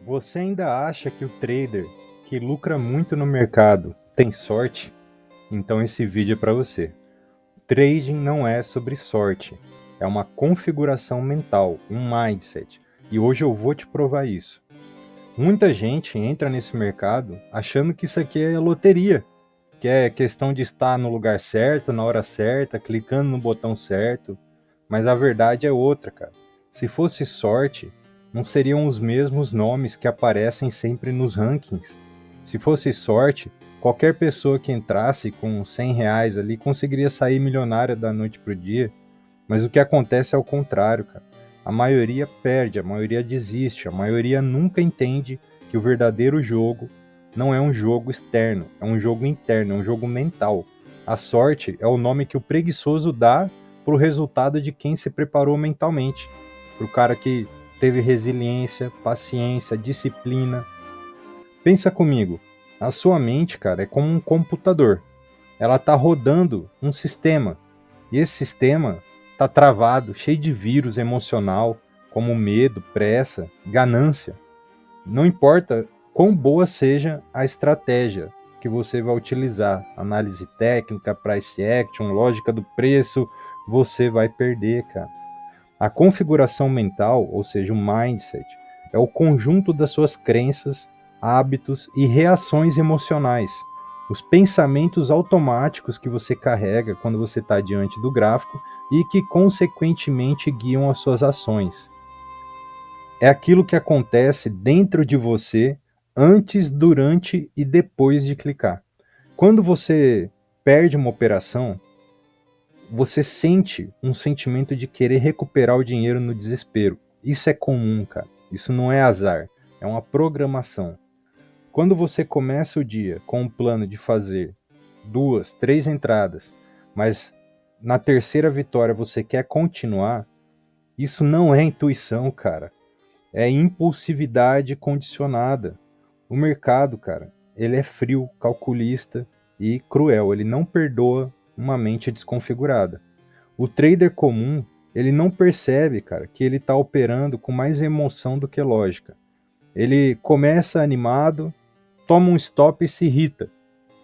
Você ainda acha que o trader que lucra muito no mercado tem sorte? Então esse vídeo é para você. Trading não é sobre sorte, é uma configuração mental, um mindset. E hoje eu vou te provar isso. Muita gente entra nesse mercado achando que isso aqui é loteria, que é questão de estar no lugar certo, na hora certa, clicando no botão certo. Mas a verdade é outra, cara. Se fosse sorte, não seriam os mesmos nomes que aparecem sempre nos rankings. Se fosse sorte, qualquer pessoa que entrasse com R$ 100 ali conseguiria sair milionária da noite pro dia. Mas o que acontece é o contrário, cara. A maioria perde, a maioria desiste, a maioria nunca entende que o verdadeiro jogo não é um jogo externo, é um jogo interno, é um jogo mental. A sorte é o nome que o preguiçoso dá para o resultado de quem se preparou mentalmente, para o cara que teve resiliência, paciência, disciplina. Pensa comigo, a sua mente, cara, é como um computador. Ela está rodando um sistema, e esse sistema está travado, cheio de vírus emocional, como medo, pressa, ganância. Não importa quão boa seja a estratégia que você vai utilizar, análise técnica, price action, lógica do preço, você vai perder, cara. A configuração mental, ou seja, o mindset, é o conjunto das suas crenças, hábitos e reações emocionais. Os pensamentos automáticos que você carrega quando você está diante do gráfico e que, consequentemente, guiam as suas ações. É aquilo que acontece dentro de você antes, durante e depois de clicar. Quando você perde uma operação, você sente um sentimento de querer recuperar o dinheiro no desespero. Isso é comum, cara. Isso não é azar, é uma programação. Quando você começa o dia com um plano de fazer 2, 3 entradas, mas na terceira vitória você quer continuar, isso não é intuição, cara. É impulsividade condicionada. O mercado, cara, ele é frio, calculista e cruel. Ele não perdoa uma mente desconfigurada. O trader comum, ele não percebe, cara, que ele está operando com mais emoção do que lógica. Ele começa animado, toma um stop e se irrita.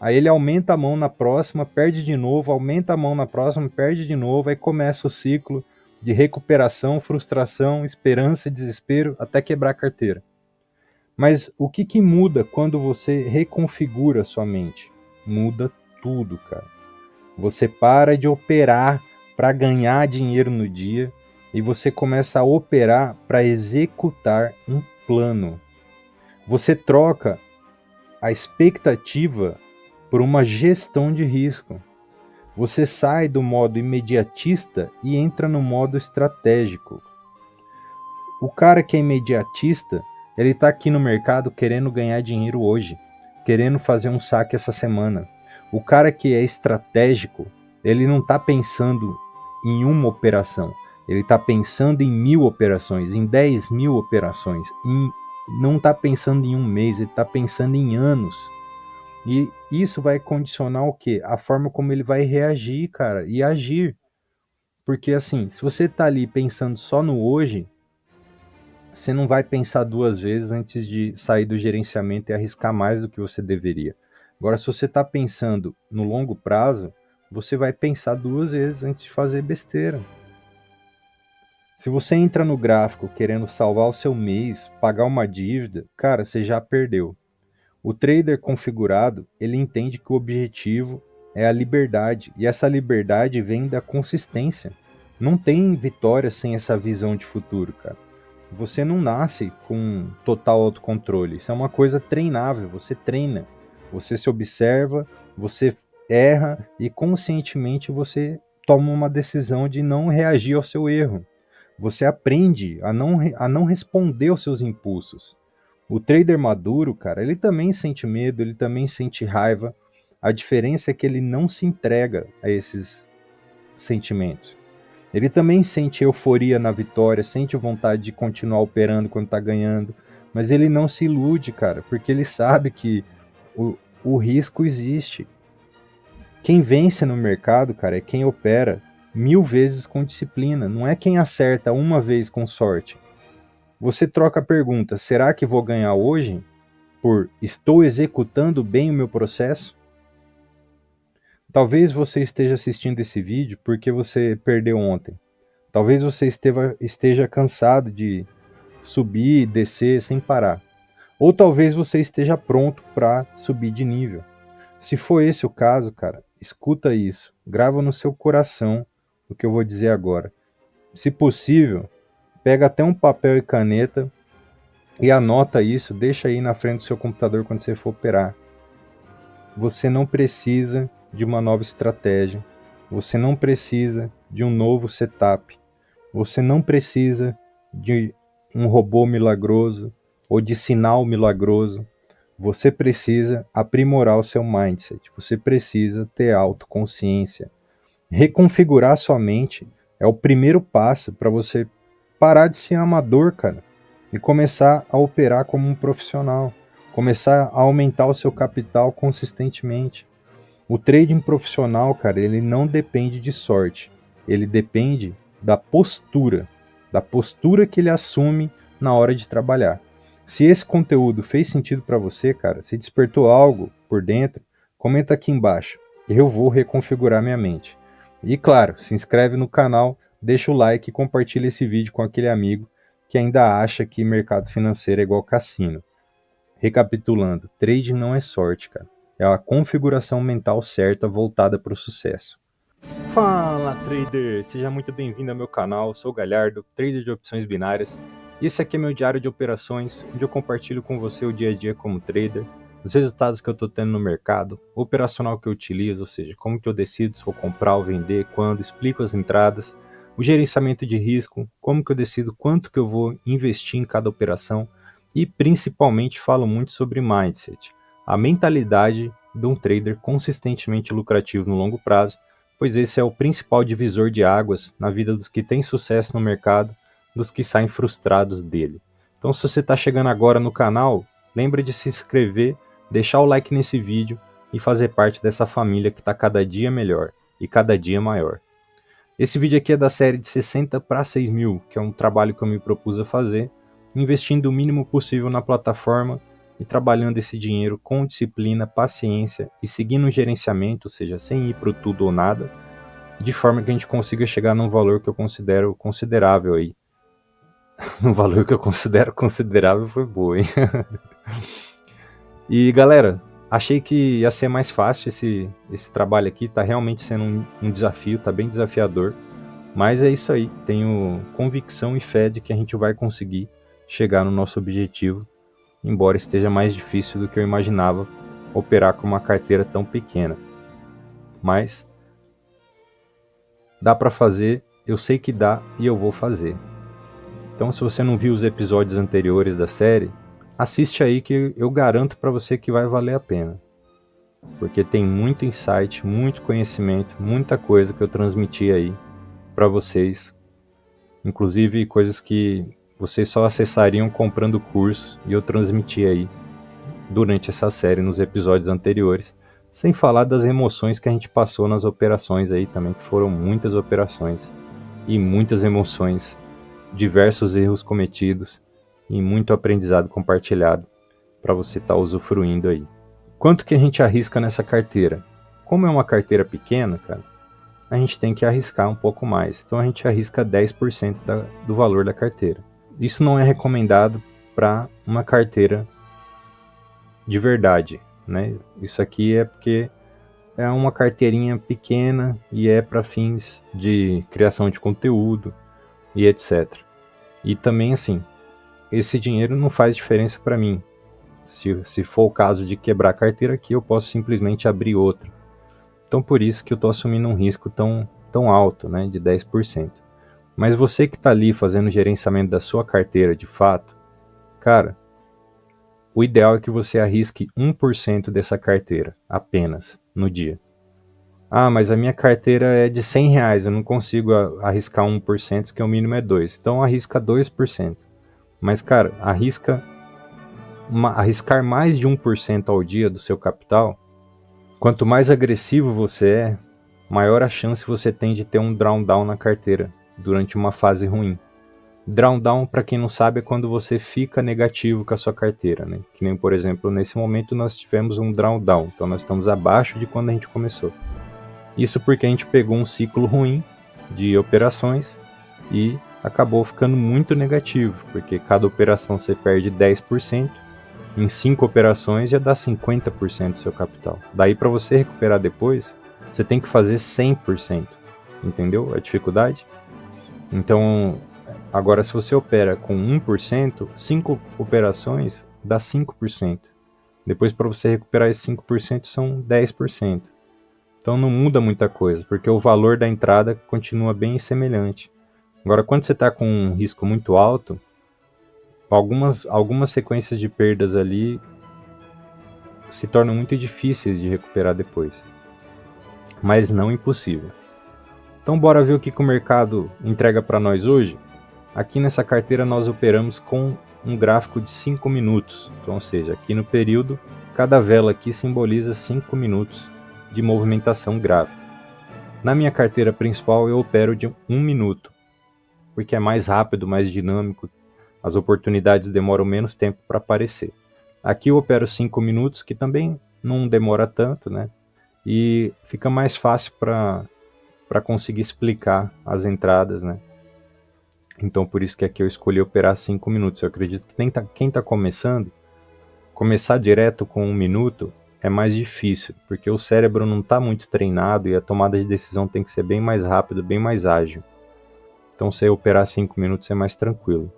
Aí ele aumenta a mão na próxima, perde de novo, aumenta a mão na próxima, perde de novo, aí começa o ciclo de recuperação, frustração, esperança e desespero até quebrar a carteira. Mas o que, que muda quando você reconfigura sua mente? Muda tudo, cara. Você para de operar para ganhar dinheiro no dia e você começa a operar para executar um plano. Você troca a expectativa por uma gestão de risco. Você sai do modo imediatista e entra no modo estratégico. O cara que é imediatista, ele está aqui no mercado querendo ganhar dinheiro hoje, querendo fazer um saque essa semana. O cara que é estratégico, ele não está pensando em uma operação, ele está pensando em 1.000 operações, em 10.000 operações, não está pensando em um mês, ele está pensando em anos. E isso vai condicionar o quê? A forma como ele vai reagir, cara, e agir. Porque assim, se você está ali pensando só no hoje, você não vai pensar duas vezes antes de sair do gerenciamento e arriscar mais do que você deveria. Agora, se você está pensando no longo prazo, você vai pensar duas vezes antes de fazer besteira. Se você entra no gráfico querendo salvar o seu mês, pagar uma dívida, cara, você já perdeu. O trader configurado, ele entende que o objetivo é a liberdade, e essa liberdade vem da consistência. Não tem vitória sem essa visão de futuro, cara. Você não nasce com total autocontrole. Isso é uma coisa treinável. Você treina, você se observa, você erra e conscientemente você toma uma decisão de não reagir ao seu erro. Você aprende a não responder aos seus impulsos. O trader maduro, cara, ele também sente medo, ele também sente raiva. A diferença é que ele não se entrega a esses sentimentos. Ele também sente euforia na vitória, sente vontade de continuar operando quando tá ganhando, mas ele não se ilude, cara, porque ele sabe que o risco existe. Quem vence no mercado, cara, é quem opera 1.000 vezes com disciplina, não é quem acerta uma vez com sorte. Você troca a pergunta: será que vou ganhar hoje? Por estou executando bem o meu processo? Talvez você esteja assistindo esse vídeo porque você perdeu ontem. Talvez você esteja cansado de subir e descer sem parar. Ou talvez você esteja pronto para subir de nível. Se for esse o caso, cara, escuta isso. Grava no seu coração o que eu vou dizer agora. Se possível, pega até um papel e caneta e anota isso, deixa aí na frente do seu computador quando você for operar. Você não precisa de uma nova estratégia. Você não precisa de um novo setup. Você não precisa de um robô milagroso ou de sinal milagroso. Você precisa aprimorar o seu mindset. Você precisa ter autoconsciência. Reconfigurar sua mente é o primeiro passo para você parar de ser amador, cara, e começar a operar como um profissional. Começar a aumentar o seu capital consistentemente. O trading profissional, cara, ele não depende de sorte. Ele depende da postura que ele assume na hora de trabalhar. Se esse conteúdo fez sentido para você, cara, se despertou algo por dentro, comenta aqui embaixo. Eu vou reconfigurar minha mente. E claro, se inscreve no canal, deixa o like e compartilha esse vídeo com aquele amigo que ainda acha que mercado financeiro é igual cassino. Recapitulando, trading não é sorte, cara. É a configuração mental certa voltada para o sucesso. Fala, trader! Seja muito bem-vindo ao meu canal. Sou o Galhardo, trader de opções binárias. Esse aqui é meu diário de operações, onde eu compartilho com você o dia a dia como trader, os resultados que eu estou tendo no mercado, o operacional que eu utilizo, ou seja, como que eu decido se vou comprar ou vender, quando, explico as entradas, o gerenciamento de risco, como que eu decido quanto que eu vou investir em cada operação e principalmente falo muito sobre mindset, a mentalidade de um trader consistentemente lucrativo no longo prazo, pois esse é o principal divisor de águas na vida dos que têm sucesso no mercado, dos que saem frustrados dele. Então, se você está chegando agora no canal, lembre de se inscrever, deixar o like nesse vídeo e fazer parte dessa família que está cada dia melhor e cada dia maior. Esse vídeo aqui é da série de 60 para 6 mil, que é um trabalho que eu me propus a fazer, investindo o mínimo possível na plataforma e trabalhando esse dinheiro com disciplina, paciência e seguindo o gerenciamento, ou seja, sem ir para o tudo ou nada, de forma que a gente consiga chegar num valor que eu considero considerável aí. Um valor que eu considero considerável foi boa, hein? E galera, achei que ia ser mais fácil esse trabalho aqui, tá realmente sendo um desafio, tá bem desafiador. Mas é isso aí, tenho convicção e fé de que a gente vai conseguir chegar no nosso objetivo, embora esteja mais difícil do que eu imaginava operar com uma carteira tão pequena. Mas dá para fazer, eu sei que dá e eu vou fazer. Então, se você não viu os episódios anteriores da série, assiste aí que eu garanto para você que vai valer a pena. Porque tem muito insight, muito conhecimento, muita coisa que eu transmiti aí para vocês, inclusive coisas que vocês só acessariam comprando cursos e eu transmiti aí durante essa série nos episódios anteriores, sem falar das emoções que a gente passou nas operações aí também, que foram muitas operações e muitas emoções, diversos erros cometidos e muito aprendizado compartilhado para você estar usufruindo aí. Quanto que a gente arrisca nessa carteira? Como é uma carteira pequena, cara, a gente tem que arriscar um pouco mais. Então a gente arrisca 10% do valor da carteira. Isso não é recomendado para uma carteira de verdade, né? Isso aqui é porque é uma carteirinha pequena e é para fins de criação de conteúdo e etc. E também assim, esse dinheiro não faz diferença para mim. Se for o caso de quebrar a carteira aqui, eu posso simplesmente abrir outra. Então por isso que eu estou assumindo um risco tão alto, né, de 10%. Mas você que está ali fazendo o gerenciamento da sua carteira de fato, cara, o ideal é que você arrisque 1% dessa carteira apenas no dia. Ah, mas a minha carteira é de R$100, eu não consigo arriscar 1%, porque o mínimo é 2%. Então arrisca 2%. Mas, cara, arriscar mais de 1% ao dia do seu capital, quanto mais agressivo você é, maior a chance você tem de ter um drawdown na carteira durante uma fase ruim. Drawdown, para quem não sabe, é quando você fica negativo com a sua carteira, né? Que nem, por exemplo, nesse momento nós tivemos um drawdown, então nós estamos abaixo de quando a gente começou. Isso porque a gente pegou um ciclo ruim de operações e acabou ficando muito negativo, porque cada operação você perde 10%, em 5 operações já dá 50% do seu capital. Daí para você recuperar depois, você tem que fazer 100%, entendeu a dificuldade? Então, agora se você opera com 1%, 5 operações dá 5%. Depois para você recuperar esses 5% são 10%. Então não muda muita coisa, porque o valor da entrada continua bem semelhante. Agora, quando você está com um risco muito alto, algumas sequências de perdas ali se tornam muito difíceis de recuperar depois, mas não impossível. Então bora ver o que o mercado entrega para nós hoje? Aqui nessa carteira nós operamos com um gráfico de 5 minutos, então, ou seja, aqui no período, cada vela aqui simboliza 5 minutos de movimentação gráfica. Na minha carteira principal eu opero de 1 minuto, porque é mais rápido, mais dinâmico, as oportunidades demoram menos tempo para aparecer. Aqui eu opero 5 minutos, que também não demora tanto, né? E fica mais fácil para conseguir explicar as entradas, né? Então por isso que aqui eu escolhi operar 5 minutos. Eu acredito que quem tá começando, começar direto com 1 minuto é mais difícil, porque o cérebro não está muito treinado e a tomada de decisão tem que ser bem mais rápido, bem mais ágil. Então se eu operar 5 minutos é mais tranquilo.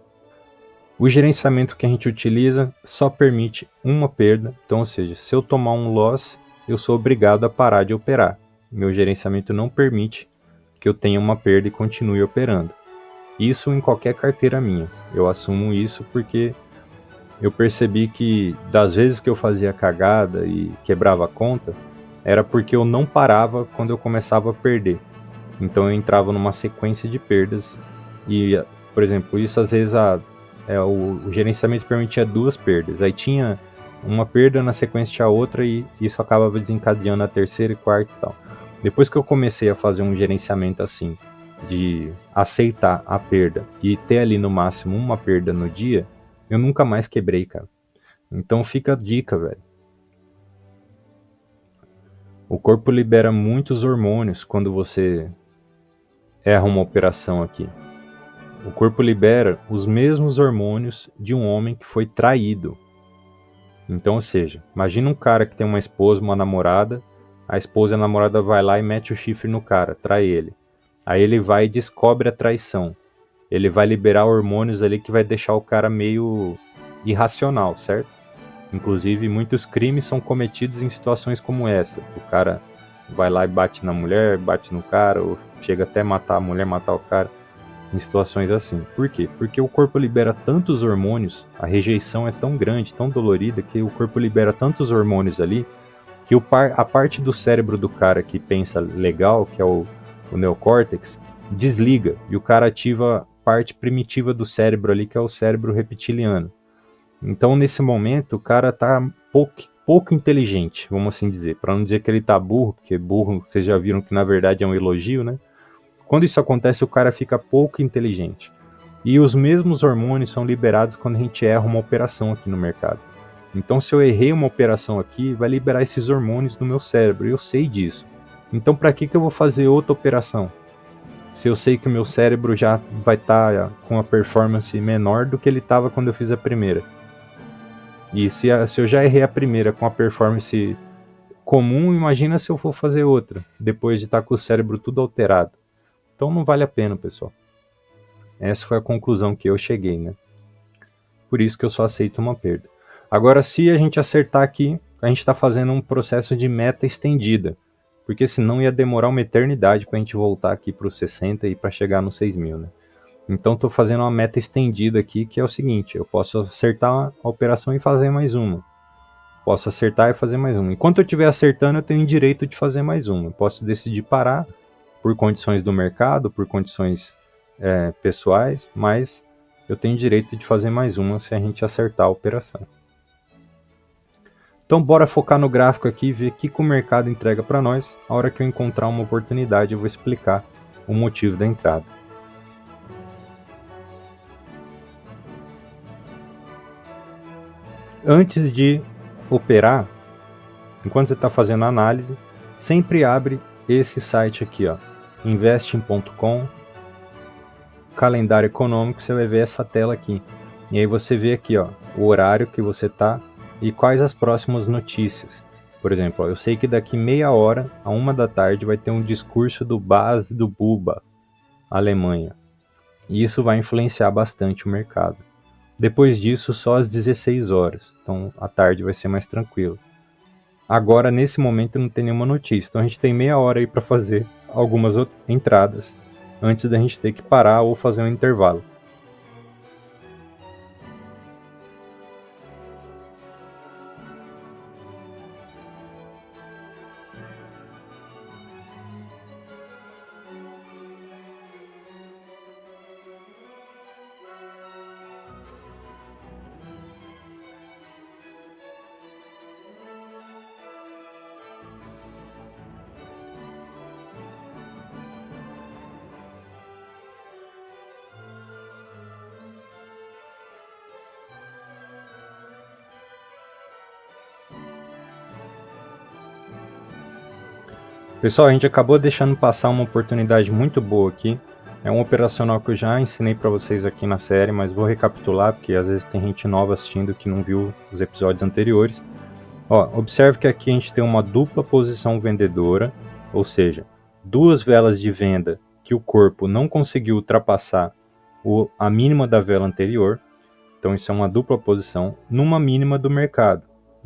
O gerenciamento que a gente utiliza só permite uma perda, então, ou seja, se eu tomar um loss, eu sou obrigado a parar de operar. Meu gerenciamento não permite que eu tenha uma perda e continue operando. Isso em qualquer carteira minha. Eu assumo isso porque eu percebi que das vezes que eu fazia cagada e quebrava a conta, era porque eu não parava quando eu começava a perder. Então eu entrava numa sequência de perdas e, por exemplo, isso às vezes o gerenciamento permitia 2 perdas. Aí tinha uma perda, na sequência tinha outra e isso acabava desencadeando a terceira e quarta e tal. Depois que eu comecei a fazer um gerenciamento assim, de aceitar a perda e ter ali no máximo uma perda no dia, eu nunca mais quebrei, cara. Então fica a dica, velho. O corpo libera muitos hormônios quando você erra uma operação aqui. O corpo libera os mesmos hormônios de um homem que foi traído. Então, ou seja, imagina um cara que tem uma esposa, uma namorada, a esposa e a namorada vai lá e mete o chifre no cara, trai ele. Aí ele vai e descobre a traição. Ele vai liberar hormônios ali que vai deixar o cara meio irracional, certo? Inclusive, muitos crimes são cometidos em situações como essa. O cara vai lá e bate na mulher, bate no cara, ou chega até matar a mulher, matar o cara, em situações assim. Por quê? Porque o corpo libera tantos hormônios, a rejeição é tão grande, tão dolorida, que o corpo libera tantos hormônios ali, que a parte do cérebro do cara que pensa legal, que é o neocórtex, desliga, e o cara ativa a parte primitiva do cérebro ali, que é o cérebro reptiliano. Então, nesse momento, o cara tá pouco inteligente, vamos assim dizer. Para não dizer que ele tá burro, porque burro, vocês já viram que na verdade é um elogio, né? Quando isso acontece, o cara fica pouco inteligente. E os mesmos hormônios são liberados quando a gente erra uma operação aqui no mercado. Então, se eu errei uma operação aqui, vai liberar esses hormônios no meu cérebro, eu sei disso. Então, para que eu vou fazer outra operação? Se eu sei que o meu cérebro já vai estar com a performance menor do que ele estava quando eu fiz a primeira. E se eu já errei a primeira com a performance comum, imagina se eu for fazer outra, depois de estar com o cérebro tudo alterado. Então não vale a pena, pessoal. Essa foi a conclusão que eu cheguei, né? Por isso que eu só aceito uma perda. Agora, se a gente acertar aqui, a gente está fazendo um processo de meta estendida, porque senão ia demorar uma eternidade para a gente voltar aqui para os 60 e para chegar nos 6.000, né? Então estou fazendo uma meta estendida aqui, que é o seguinte: eu posso acertar a operação e fazer mais uma. Posso acertar e fazer mais uma. Enquanto eu estiver acertando, eu tenho direito de fazer mais uma. Eu posso decidir parar por condições do mercado, por condições pessoais, mas eu tenho direito de fazer mais uma se a gente acertar a operação. Então bora focar no gráfico aqui e ver o que o mercado entrega para nós. A hora que eu encontrar uma oportunidade, eu vou explicar o motivo da entrada. Antes de operar, enquanto você está fazendo a análise, sempre abre esse site aqui, ó, investing.com, calendário econômico, você vai ver essa tela aqui. E aí você vê aqui, ó, o horário que você tá e quais as próximas notícias. Por exemplo, ó, eu sei que daqui meia hora, a 1 da tarde, vai ter um discurso do Bas do Buba, Alemanha. E isso vai influenciar bastante o mercado. Depois disso, só às 16 horas. Então, a tarde vai ser mais tranquilo. Agora, nesse momento, não tem nenhuma notícia. Então, a gente tem meia hora aí para fazer algumas entradas antes da gente ter que parar ou fazer um intervalo. Pessoal, a gente acabou deixando passar uma oportunidade muito boa aqui. É um operacional que eu já ensinei para vocês aqui na série, mas vou recapitular, porque às vezes tem gente nova assistindo que não viu os episódios anteriores. Ó, observe que aqui a gente tem uma dupla posição vendedora, ou seja, duas velas de venda que o corpo não conseguiu ultrapassar a mínima da vela anterior. Então isso é uma dupla posição numa mínima do mercado.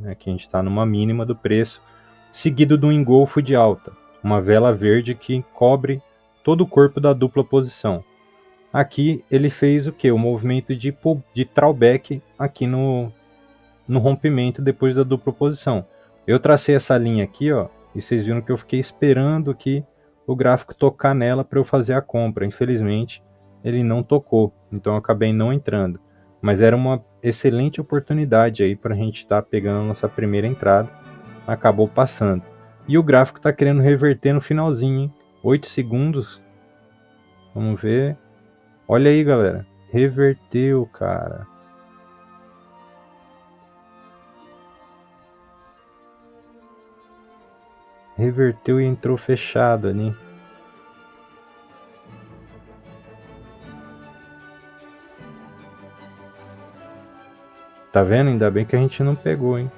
Aqui a gente está numa mínima do preço, seguido de um engolfo de alta, uma vela verde que cobre todo o corpo da dupla posição. Aqui ele fez o que? O movimento de throwback aqui no rompimento depois da dupla posição. Eu tracei essa linha aqui, ó, e vocês viram que eu fiquei esperando que o gráfico tocar nela para eu fazer a compra. Infelizmente, ele não tocou, então eu acabei não entrando. Mas era uma excelente oportunidade aí para a gente estar pegando a nossa primeira entrada. Acabou passando. E o gráfico está querendo reverter no finalzinho, hein? 8 segundos. Vamos ver. Olha aí, galera. Reverteu, cara. Reverteu e entrou fechado ali. Tá vendo? Ainda bem que a gente não pegou, hein?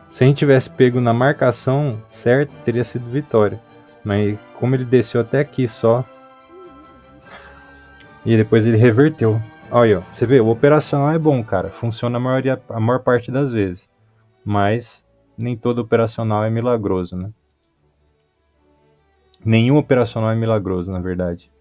Se a gente tivesse pego na marcação certa, teria sido vitória. Mas como ele desceu até aqui só, e depois ele reverteu. Olha, ó, você vê, o operacional é bom, cara. Funciona a maior parte das vezes. Mas nem todo operacional é milagroso, né? Nenhum operacional é milagroso, na verdade.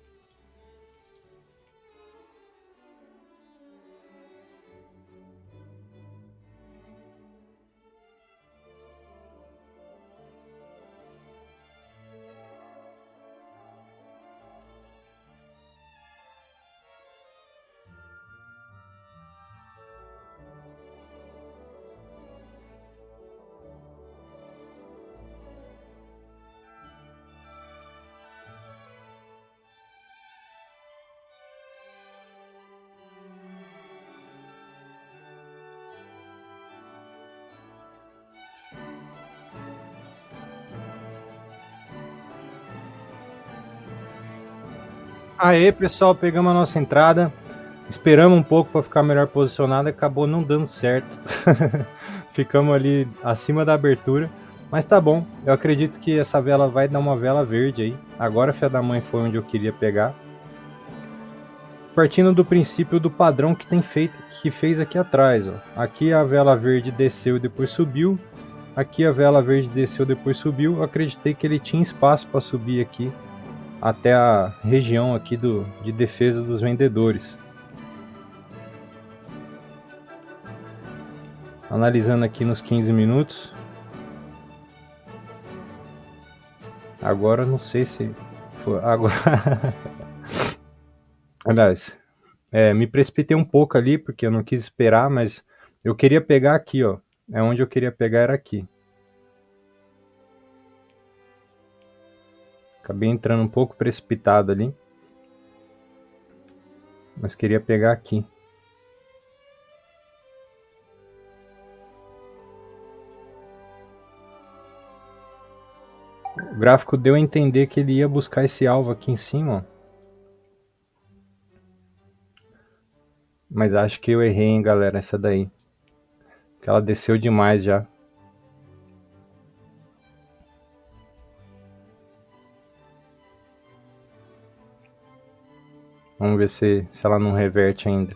Aê, pessoal, pegamos a nossa entrada. Esperamos um pouco para ficar melhor posicionado e acabou não dando certo. Ficamos ali acima da abertura. Mas tá bom, eu acredito que essa vela vai dar uma vela verde aí. Agora a fé da mãe foi onde eu queria pegar. Partindo do princípio do padrão que fez aqui atrás. Ó. Aqui a vela verde desceu e depois subiu. Aqui a vela verde desceu e depois subiu. Eu acreditei que ele tinha espaço para subir aqui até a região aqui de defesa dos vendedores. Analisando aqui nos 15 minutos. Agora não sei se foi. Agora. Aliás, me precipitei um pouco ali porque eu não quis esperar, mas eu queria pegar aqui, ó. É onde eu queria pegar era aqui. Acabei entrando um pouco precipitado ali. Mas queria pegar aqui. gráfico deu a entender que ele ia buscar esse alvo aqui em cima, ó. Mas acho que eu errei, hein, galera, essa daí. Que ela desceu demais já. Vamos ver se ela não reverte ainda.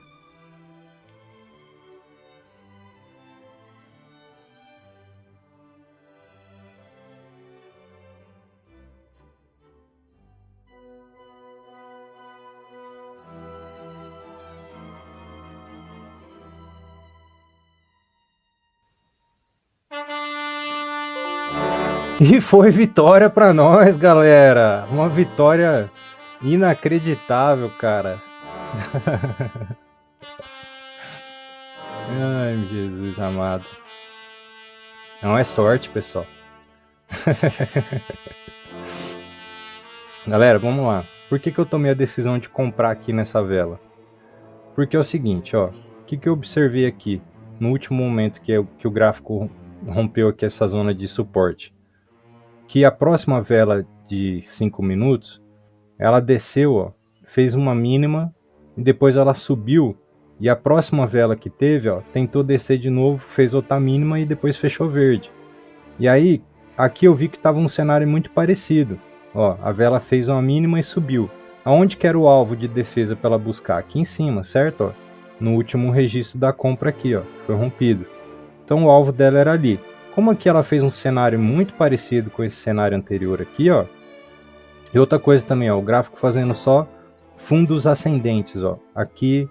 E foi vitória pra nós, galera. Uma vitória inacreditável, cara. Ai, Jesus amado. Não é sorte, pessoal. Galera, vamos lá. Por que eu tomei a decisão de comprar aqui nessa vela? Porque é o seguinte, ó. O que eu observei aqui no último momento que o gráfico rompeu aqui essa zona de suporte? Que a próxima vela de 5 minutos, ela desceu, ó, fez uma mínima e depois ela subiu. E a próxima vela que teve, ó, tentou descer de novo, fez outra mínima e depois fechou verde. E aí, aqui eu vi que estava um cenário muito parecido. Ó, a vela fez uma mínima e subiu. Aonde que era o alvo de defesa para ela buscar? Aqui em cima, certo? Ó, no último registro da compra aqui, ó, foi rompido. Então o alvo dela era ali. Como aqui ela fez um cenário muito parecido com esse cenário anterior aqui, ó. E outra coisa também, ó, o gráfico fazendo só fundos ascendentes, ó. Aqui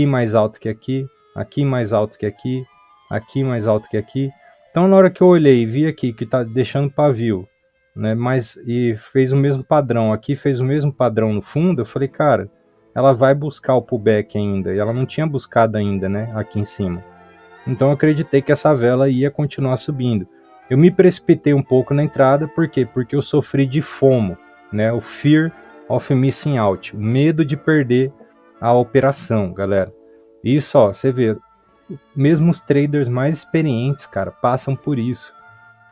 mais alto que aqui mais alto que aqui mais alto que aqui. Então na hora que eu olhei e vi aqui que tá deixando pavio, né, mas e fez o mesmo padrão, aqui fez o mesmo padrão no fundo, eu falei, cara, ela vai buscar o pullback ainda, e ela não tinha buscado ainda, né, aqui em cima. Então eu acreditei que essa vela ia continuar subindo. Eu me precipitei um pouco na entrada, por quê? Porque eu sofri de FOMO, né? O Fear of Missing Out, o medo de perder a operação, galera. Isso, ó, você vê, mesmo os traders mais experientes, cara, passam por isso,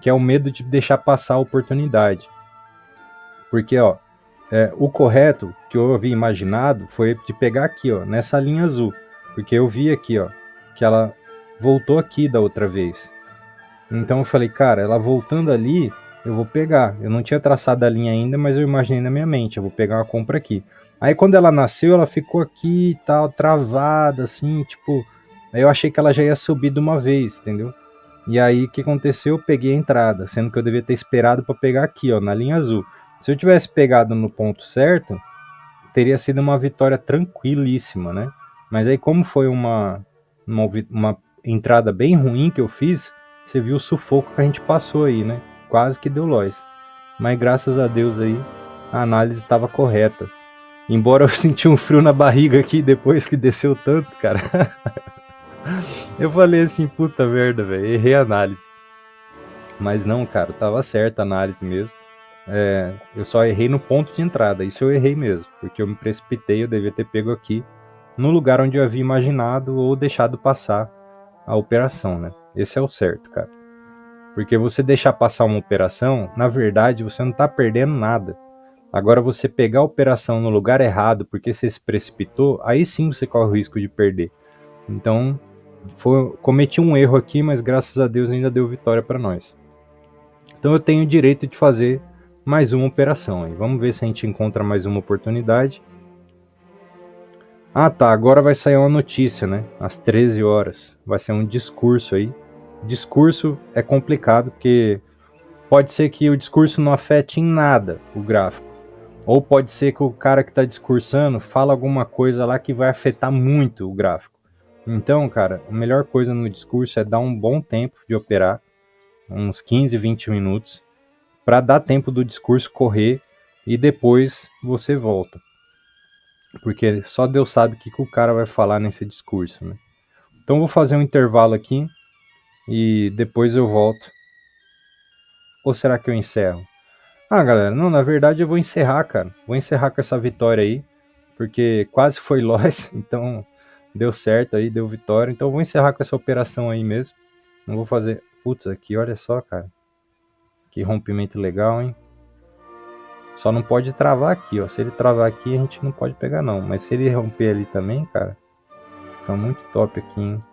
que é o medo de deixar passar a oportunidade. Porque, ó, o correto que eu havia imaginado foi de pegar aqui, ó, nessa linha azul, porque eu vi aqui, ó, que ela voltou aqui da outra vez. Então eu falei, cara, ela voltando ali, eu vou pegar. Eu não tinha traçado a linha ainda, mas eu imaginei na minha mente, eu vou pegar uma compra aqui. Aí quando ela nasceu, ela ficou aqui e tal, travada, assim, tipo. Aí eu achei que ela já ia subir de uma vez, entendeu? E aí o que aconteceu? Eu peguei a entrada, sendo que eu devia ter esperado para pegar aqui, ó, na linha azul. Se eu tivesse pegado no ponto certo, teria sido uma vitória tranquilíssima, né? Mas aí como foi uma entrada bem ruim que eu fiz, você viu o sufoco que a gente passou aí, né? Quase que deu loss. Mas graças a Deus aí, a análise estava correta. Embora eu senti um frio na barriga aqui depois que desceu tanto, cara. Eu falei assim, puta merda, velho, errei a análise. Mas não, cara, tava certa a análise mesmo. Eu só errei no ponto de entrada, isso eu errei mesmo, porque eu me precipitei, eu devia ter pego aqui no lugar onde eu havia imaginado ou deixado passar a operação, né? Esse é o certo, cara. Porque você deixar passar uma operação, na verdade, você não tá perdendo nada. Agora, você pegar a operação no lugar errado porque você se precipitou, aí sim você corre o risco de perder. Então, cometi um erro aqui, mas graças a Deus ainda deu vitória para nós. Então eu tenho o direito de fazer mais uma operação aí. Vamos ver se a gente encontra mais uma oportunidade. Ah, tá, agora vai sair uma notícia, né? Às 13 horas. Vai ser um discurso aí. Discurso é complicado porque pode ser que o discurso não afete em nada o gráfico. Ou pode ser que o cara que está discursando fala alguma coisa lá que vai afetar muito o gráfico. Então, cara, a melhor coisa no discurso é dar um bom tempo de operar, uns 15, 20 minutos, para dar tempo do discurso correr e depois você volta. Porque só Deus sabe o que o cara vai falar nesse discurso, né? Então vou fazer um intervalo aqui e depois eu volto. Ou será que eu encerro? Ah, galera, não, na verdade eu vou encerrar, cara. Vou encerrar com essa vitória aí, porque quase foi loss, então deu certo aí, deu vitória. Então eu vou encerrar com essa operação aí mesmo. Não vou fazer... Putz, aqui, olha só, cara. Que rompimento legal, hein? Só não pode travar aqui, ó. Se ele travar aqui, a gente não pode pegar não. Mas se ele romper ali também, cara, fica muito top aqui, hein?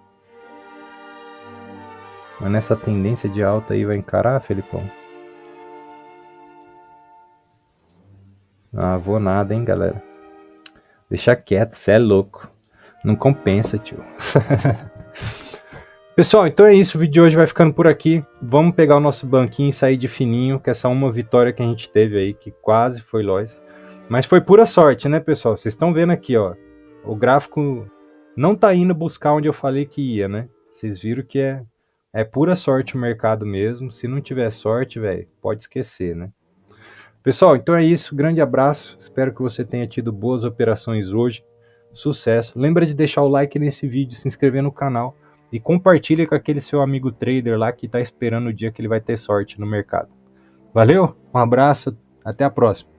Mas nessa tendência de alta aí vai encarar, Felipão? Ah, vou nada, hein, galera. Deixa quieto, cê é louco. Não compensa, tio. Pessoal, então é isso. O vídeo de hoje vai ficando por aqui. Vamos pegar o nosso banquinho e sair de fininho, que essa uma vitória que a gente teve aí, que quase foi loss. Mas foi pura sorte, né, pessoal? Vocês estão vendo aqui, ó. O gráfico não tá indo buscar onde eu falei que ia, né? Vocês viram que é pura sorte o mercado mesmo. Se não tiver sorte, velho, pode esquecer, né? Pessoal, então é isso. Grande abraço. Espero que você tenha tido boas operações hoje. Sucesso. Lembra de deixar o like nesse vídeo, se inscrever no canal e compartilha com aquele seu amigo trader lá que está esperando o dia que ele vai ter sorte no mercado. Valeu, um abraço, até a próxima.